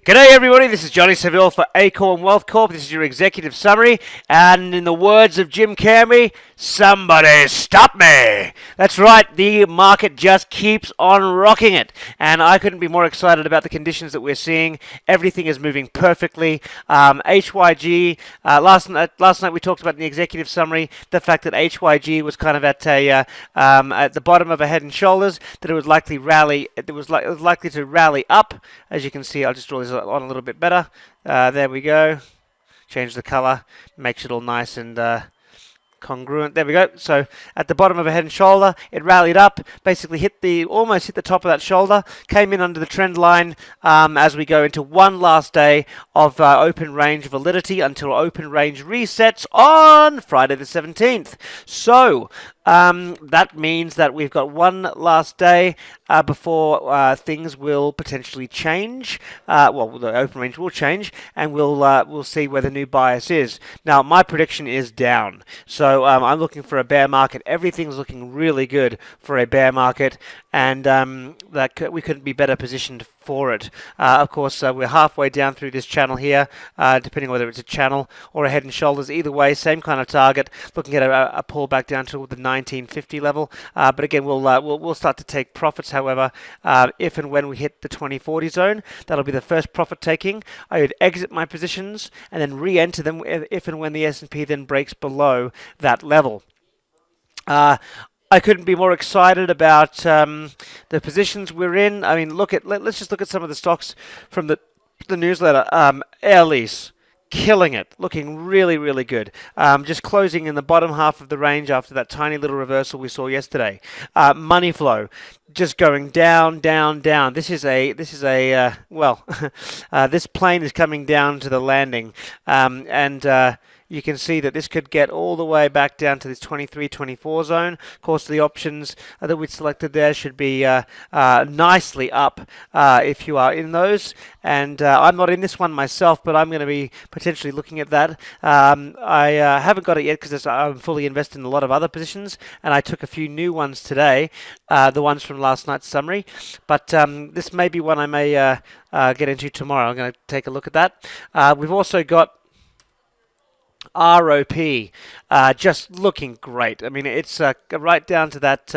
G'day everybody, this is Johnny Seville for Acorn Wealth Corp. This is your executive summary, and in the words of Jim Carrey, somebody stop me! That's right, the market just keeps on rocking it, and I couldn't be more excited about the conditions that we're seeing. Everything is moving perfectly. HYG, last night we talked about in the executive summary the fact that HYG was kind of at the bottom of a head and shoulders, that it was likely likely to rally up. As you can see, I'll just draw this on a little bit better. There we go. Change the color, makes it all nice and congruent. There we go. So at the bottom of a head and shoulder, it rallied up, basically almost hit the top of that shoulder, came in under the trend line as we go into one last day of open range validity until open range resets on Friday the 17th. So that means that we've got one last day before things will potentially change. Well, the open range will change, and we'll see where the new bias is. Now, my prediction is down. So I'm looking for a bear market. Everything's looking really good for a bear market, and we couldn't be better positioned for it. Of course, we're halfway down through this channel here, depending on whether it's a channel or a head and shoulders. Either way, same kind of target. Looking at a pullback down to the 1950 level. But again, we'll start to take profits. However, if and when we hit the 2040 zone, that'll be the first profit taking. I would exit my positions and then re-enter them if and when the S&P then breaks below that level. I couldn't be more excited about the positions we're in. I mean, let's just look at some of the stocks from the newsletter. Air Lease, killing it, looking really, really good. Just closing in the bottom half of the range after that tiny little reversal we saw yesterday. Money flow, just going down, down, down. This is a well, this plane is coming down to the landing, and you can see that this could get all the way back down to this 23-24 zone. Of course, the options that we selected there should be nicely up if you are in those. And I'm not in this one myself, but I'm going to be potentially looking at that. I haven't got it yet because I'm fully invested in a lot of other positions, and I took a few new ones today, the ones from last night's summary. But this may be one I may get into tomorrow. I'm going to take a look at that. We've also got ROP, just looking great. I mean, it's right down to that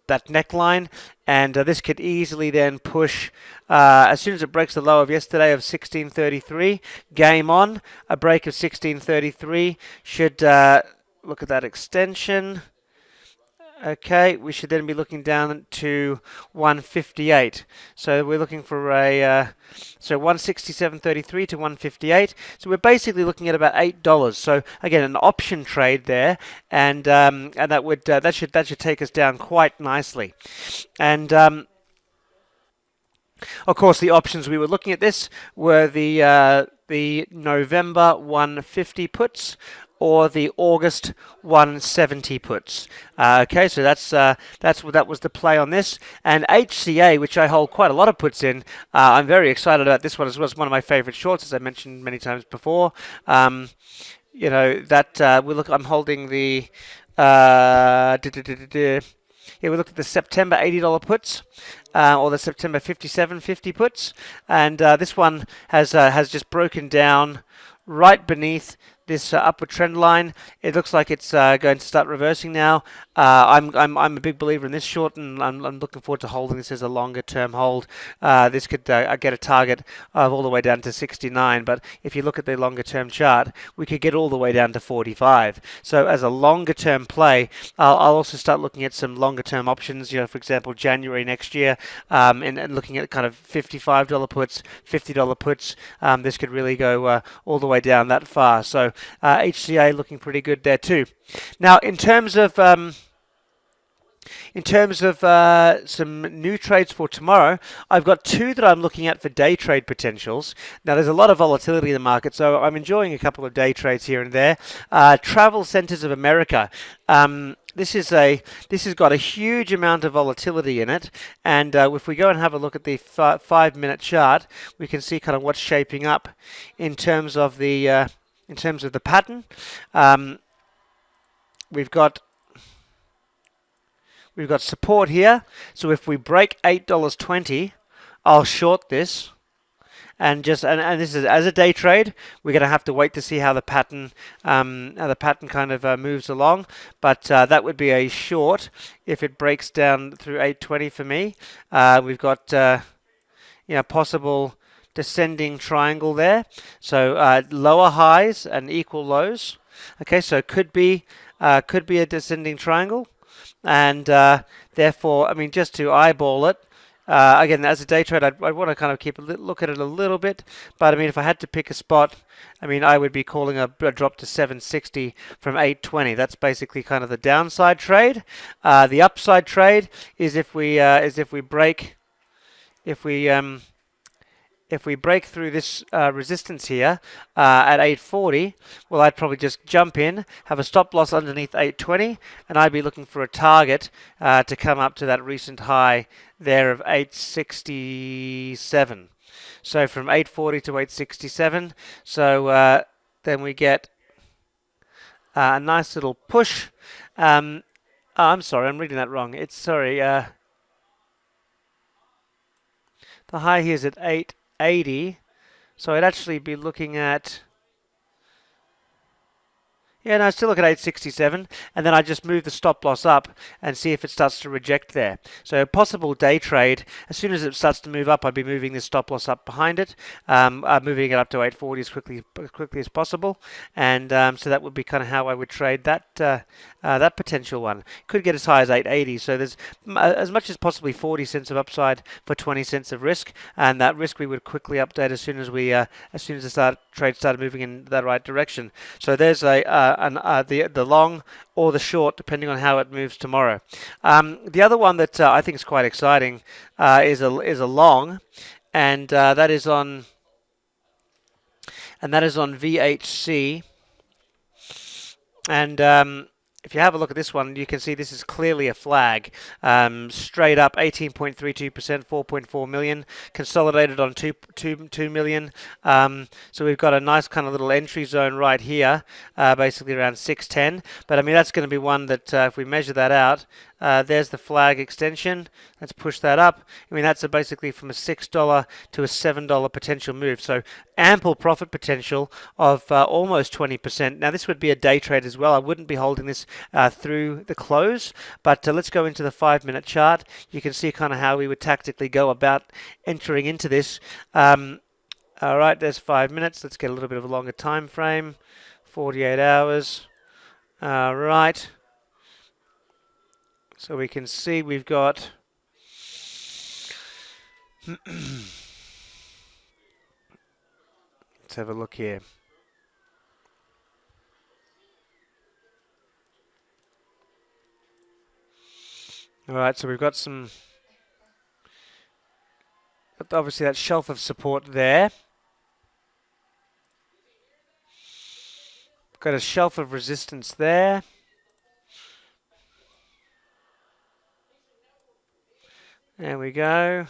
that neckline, and this could easily then push as soon as it breaks the low of yesterday of 1633. Game on, a break of 1633 should look at that extension. Okay, we should then be looking down to 158. So we're looking for a 167.33 to 158. So we're basically looking at about $8. So again, an option trade there, and that should take us down quite nicely. And of course, the options we were looking at this were the November 150 puts, or the August 170 puts. Okay, so that was the play on this. And HCA, which I hold quite a lot of puts in, I'm very excited about this one as well. It's one of my favorite shorts, as I mentioned many times before. You know that I'm holding the. Yeah, we looked at the September $80 puts, or the September 57.50 puts, and this one has just broken down right beneath this upward trend line. It looks like it's going to start reversing now. I'm a big believer in this short, and I'm looking forward to holding this as a longer term hold. This could get a target of all the way down to 69, but if you look at the longer term chart, we could get all the way down to 45. So as a longer term play, I'll also start looking at some longer term options. You know, for example, January next year, and looking at kind of $55 puts, $50 puts. This could really go all the way down that far. So HCA looking pretty good there too. Now, in terms of some new trades for tomorrow, I've got two that I'm looking at for day trade potentials. Now, there's a lot of volatility in the market, so I'm enjoying a couple of day trades here and there. Travel Centers of America. This has got a huge amount of volatility in it, and if we go and have a look at the 5-minute chart, we can see kind of what's shaping up in terms of the pattern. We've got support here, so if we break $8.20, I'll short this. and this is as a day trade. We're going to have to wait to see how the pattern kind of moves along. But that would be a short if it breaks down through 820 for me. We've got possible descending triangle there. So lower highs and equal lows. Okay, so could be a descending triangle, and therefore, I mean, just to eyeball it. Again, as a day trade, I'd want to kind of look at it a little bit. But I mean, if I had to pick a spot, I mean, I would be calling a drop to 760 from 820. That's basically kind of the downside trade. The upside trade is if we break through this resistance here at 840, well, I'd probably just jump in, have a stop loss underneath 820, and I'd be looking for a target to come up to that recent high there of 867. So from 840 to 867. So then we get a nice little push. I'm sorry, I'm reading that wrong. It's sorry. The high here is at 880, so I'd actually be looking at, no, still look at 867, and then I just move the stop loss up and see if it starts to reject there. So a possible day trade, as soon as it starts to move up, I'd be moving this stop loss up behind it, moving it up to 840 as quickly as possible, and so that would be kind of how I would trade that potential one. Could get as high as 880, so there's as much as possibly 40 cents of upside for 20 cents of risk, and that risk we would quickly update as soon as the trade started moving in that right direction. So there's the long or the short, depending on how it moves tomorrow. The other one that I think is quite exciting is a long, and that is on VHC. And if you have a look at this one, you can see this is clearly a flag. Straight up 18.32%, 4.4 million, consolidated on 2 million. So we've got a nice kind of little entry zone right here, basically around 610. But I mean, that's going to be one that if we measure that out, there's the flag extension. Let's push that up. I mean, that's basically from a $6 to a $7 potential move. So ample profit potential of almost 20%. Now, this would be a day trade as well. I wouldn't be holding this through the close. But let's go into the 5-minute chart. You can see kind of how we would tactically go about entering into this. All right, there's 5 minutes. Let's get a little bit of a longer time frame. 48 hours. All right. So we can see we've got let's have a look here. All right, so we've got obviously that shelf of support there. Got a shelf of resistance there. There we go.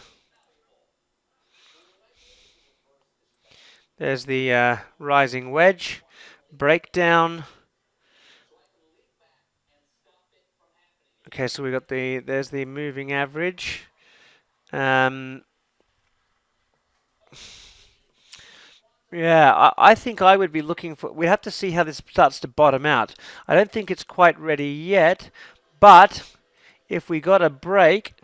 There's the rising wedge breakdown. Okay, so we got there's the moving average. Yeah, I think I would be looking for. We have to see how this starts to bottom out. I don't think it's quite ready yet, but if we got a break.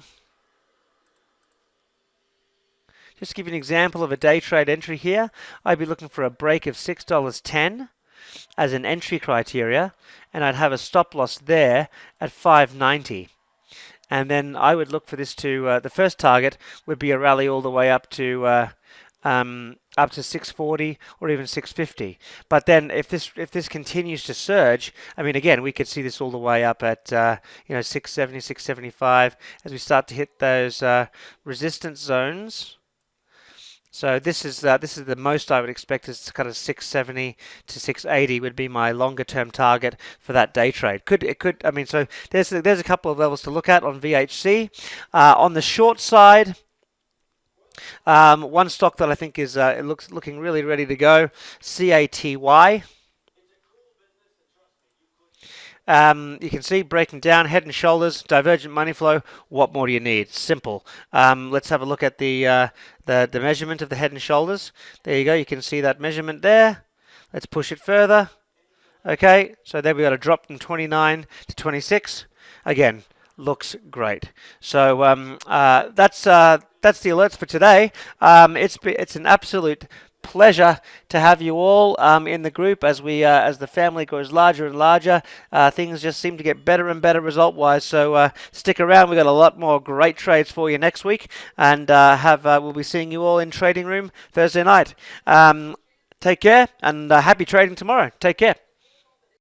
Just to give you an example of a day trade entry here, I'd be looking for a break of $6.10 as an entry criteria, and I'd have a stop loss there at $5.90. And then I would look for this to, the first target would be a rally all the way up to 640 or even 650. But then if this continues to surge, I mean, again, we could see this all the way up at 670, 675 as we start to hit those resistance zones. So this is the most I would expect is kind of 670 to 680 would be my longer term target for that day trade. I mean, so there's a couple of levels to look at on VHC. On the short side, one stock that I think is looking really ready to go, CATY. You can see breaking down head and shoulders, divergent money flow. What more do you need? Simple. Let's have a look at the measurement of the head and shoulders. There you go. You can see that measurement there. Let's push it further. Okay, so there we got a drop from 29 to 26. Again, looks great. So that's the alerts for today. It's an absolute pleasure to have you all in the group as the family grows larger and larger. Things just seem to get better and better result-wise. So stick around. We've got a lot more great trades for you next week, and we'll be seeing you all in trading room Thursday night. Take care, and happy trading tomorrow. Take care.